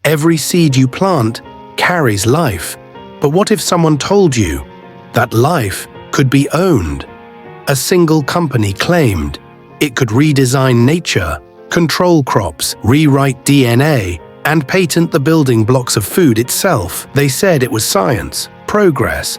Every seed you plant carries life. But what if someone told you that life could be owned? A single company claimed it could redesign nature, control crops, rewrite DNA, and patent the building blocks of food itself. They said it was science, progress.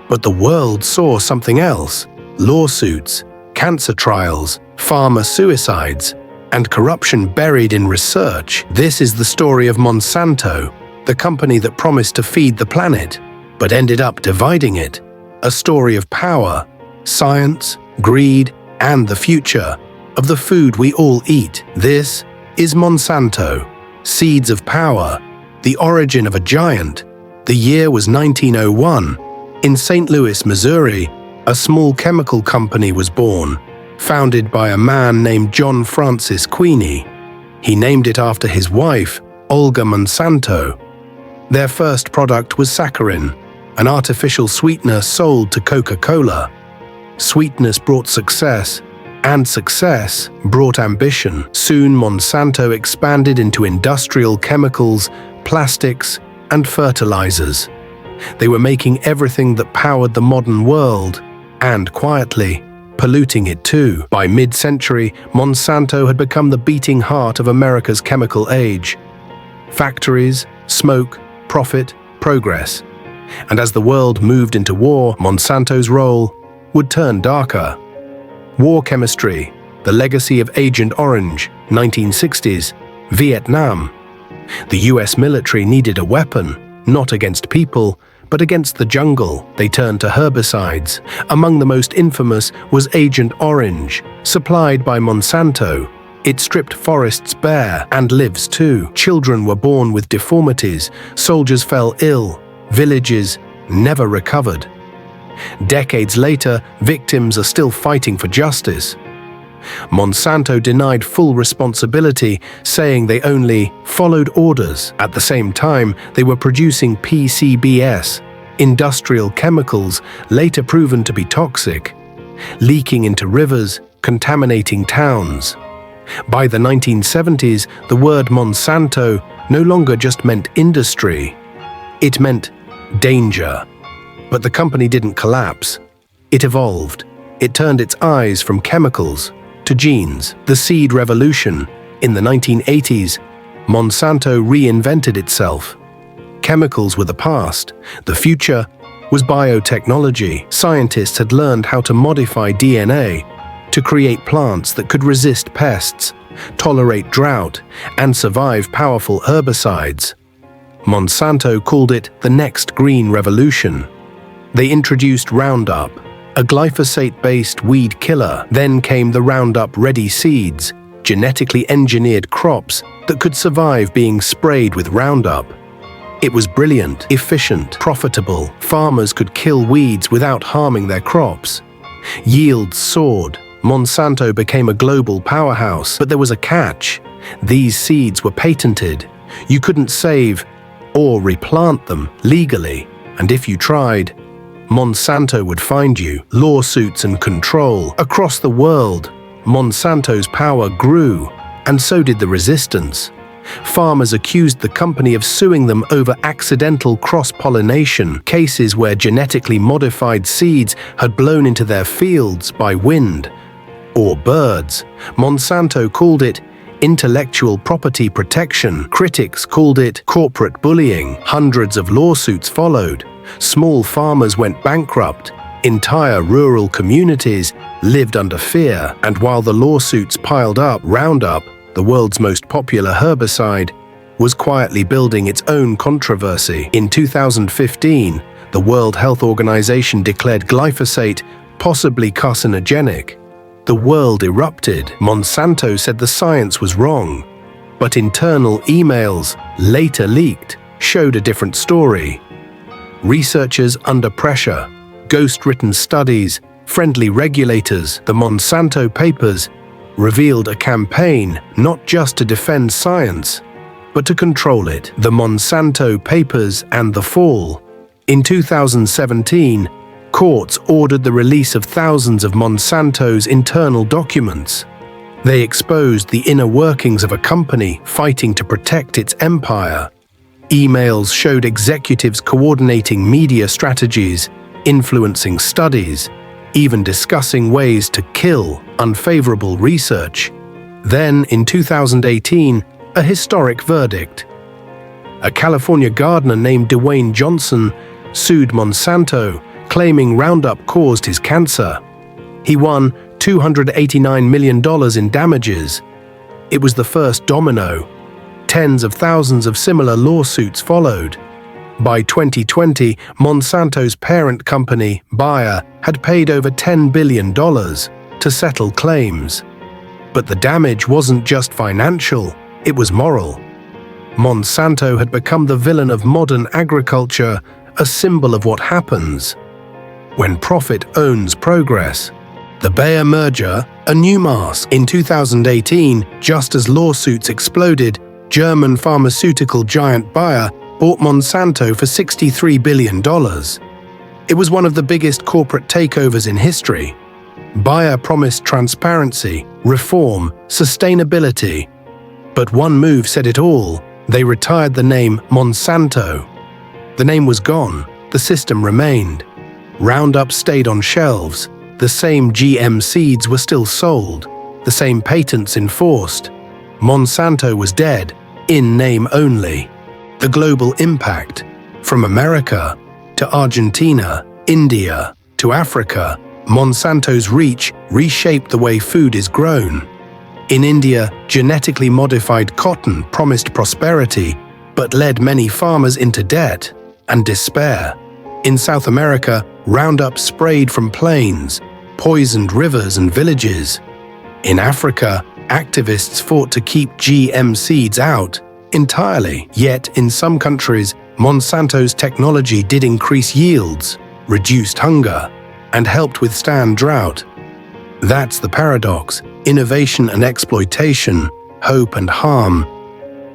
But the world saw something else: lawsuits, cancer trials, farmer suicides, and corruption buried in research. This is the story of Monsanto, the company that promised to feed the planet, but ended up dividing it. A story of power, science, greed, and the future of the food we all eat. This is Monsanto, Seeds of Power, the origin of a giant. The year was 1901. In St. Louis, Missouri, a small chemical company was born, founded by a man named John Francis Queeny. He named it after his wife, Olga Monsanto. Their first product was saccharin, an artificial sweetener sold to Coca-Cola. Sweetness brought success, and success brought ambition. Soon Monsanto expanded into industrial chemicals, plastics, and fertilizers. They were making everything that powered the modern world, and quietly polluting it too. By mid-century, Monsanto had become the beating heart of America's chemical age. Factories, smoke, profit, progress. And as the world moved into war, Monsanto's role would turn darker. War chemistry, the legacy of Agent Orange, 1960s, Vietnam. The US military needed a weapon, not against people, but against the jungle. They turned to herbicides. Among the most infamous was Agent Orange, supplied by Monsanto. It stripped forests bare, and lives too. Children were born with deformities, soldiers fell ill, villages never recovered. Decades later, victims are still fighting for justice. Monsanto denied full responsibility, saying they only followed orders. At the same time, they were producing PCBs, industrial chemicals later proven to be toxic, leaking into rivers, contaminating towns. By the 1970s, the word Monsanto no longer just meant industry. It meant danger. But the company didn't collapse. It evolved. It turned its eyes from chemicals to genes. The seed revolution. In the 1980s, Monsanto reinvented itself. Chemicals were the past. The future was biotechnology. Scientists had learned how to modify DNA to create plants that could resist pests, tolerate drought, and survive powerful herbicides. Monsanto called it the next green revolution. They introduced Roundup, a glyphosate-based weed killer. Then came the Roundup-ready seeds, genetically engineered crops that could survive being sprayed with Roundup. It was brilliant, efficient, profitable. Farmers could kill weeds without harming their crops. Yields soared. Monsanto became a global powerhouse. But there was a catch. These seeds were patented. You couldn't save or replant them legally. And if you tried, Monsanto would find you. Lawsuits and control. Across the world, Monsanto's power grew, and so did the resistance. Farmers accused the company of suing them over accidental cross-pollination, cases where genetically modified seeds had blown into their fields by wind or birds. Monsanto called it intellectual property protection. Critics called it corporate bullying. Hundreds of lawsuits followed. Small farmers went bankrupt. Entire rural communities lived under fear. And while the lawsuits piled up, Roundup, the world's most popular herbicide, was quietly building its own controversy. In 2015, the World Health Organization declared glyphosate possibly carcinogenic. The world erupted. Monsanto said the science was wrong, but internal emails, later leaked, showed a different story. Researchers under pressure, ghost-written studies, friendly regulators. The Monsanto Papers revealed a campaign not just to defend science, but to control it. The Monsanto Papers and the Fall. In 2017, courts ordered the release of thousands of Monsanto's internal documents. They exposed the inner workings of a company fighting to protect its empire. Emails showed executives coordinating media strategies, influencing studies, even discussing ways to kill unfavorable research. Then, in 2018, a historic verdict. A California gardener named Dwayne Johnson sued Monsanto, claiming Roundup caused his cancer. He won $289 million in damages. It was the first domino. Tens of thousands of similar lawsuits followed. By 2020, Monsanto's parent company, Bayer, had paid over $10 billion to settle claims. But the damage wasn't just financial, it was moral. Monsanto had become the villain of modern agriculture, a symbol of what happens when profit owns progress. The Bayer merger, a new mask. In 2018, just as lawsuits exploded, German pharmaceutical giant Bayer bought Monsanto for $63 billion. It was one of the biggest corporate takeovers in history. Bayer promised transparency, reform, sustainability. But one move said it all. They retired the name Monsanto. The name was gone, the system remained. Roundup stayed on shelves. The same GM seeds were still sold, the same patents enforced. Monsanto was dead, in name only. The global impact, from America to Argentina, India to Africa, Monsanto's reach reshaped the way food is grown. In India, genetically modified cotton promised prosperity, but led many farmers into debt and despair. In South America, Roundup sprayed from plains, poisoned rivers and villages. In Africa, activists fought to keep GM seeds out entirely. Yet, in some countries, Monsanto's technology did increase yields, reduced hunger, and helped withstand drought. That's the paradox: innovation and exploitation, hope and harm,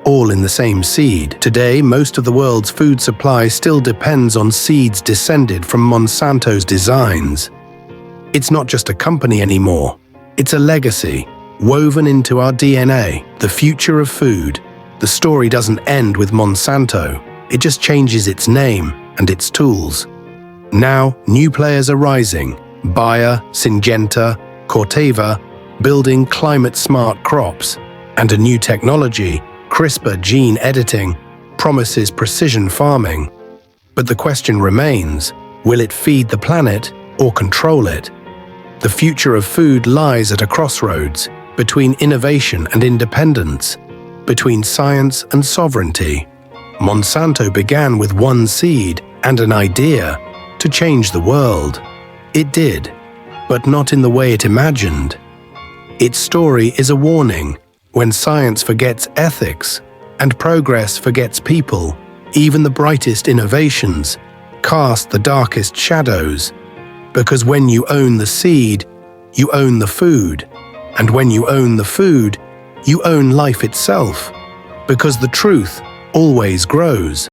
all in the same seed. Today, most of the world's food supply still depends on seeds descended from Monsanto's designs. It's not just a company anymore. It's a legacy, woven into our DNA, the future of food. The story doesn't end with Monsanto. It just changes its name and its tools. Now, new players are rising. Bayer, Syngenta, Corteva, building climate-smart crops. And a new technology, CRISPR gene editing, promises precision farming. But the question remains, will it feed the planet or control it? The future of food lies at a crossroads, between innovation and independence, between science and sovereignty. Monsanto began with one seed and an idea to change the world. It did, but not in the way it imagined. Its story is a warning. When science forgets ethics and progress forgets people, even the brightest innovations cast the darkest shadows. Because when you own the seed, you own the food. And when you own the food, you own life itself. Because the truth always grows.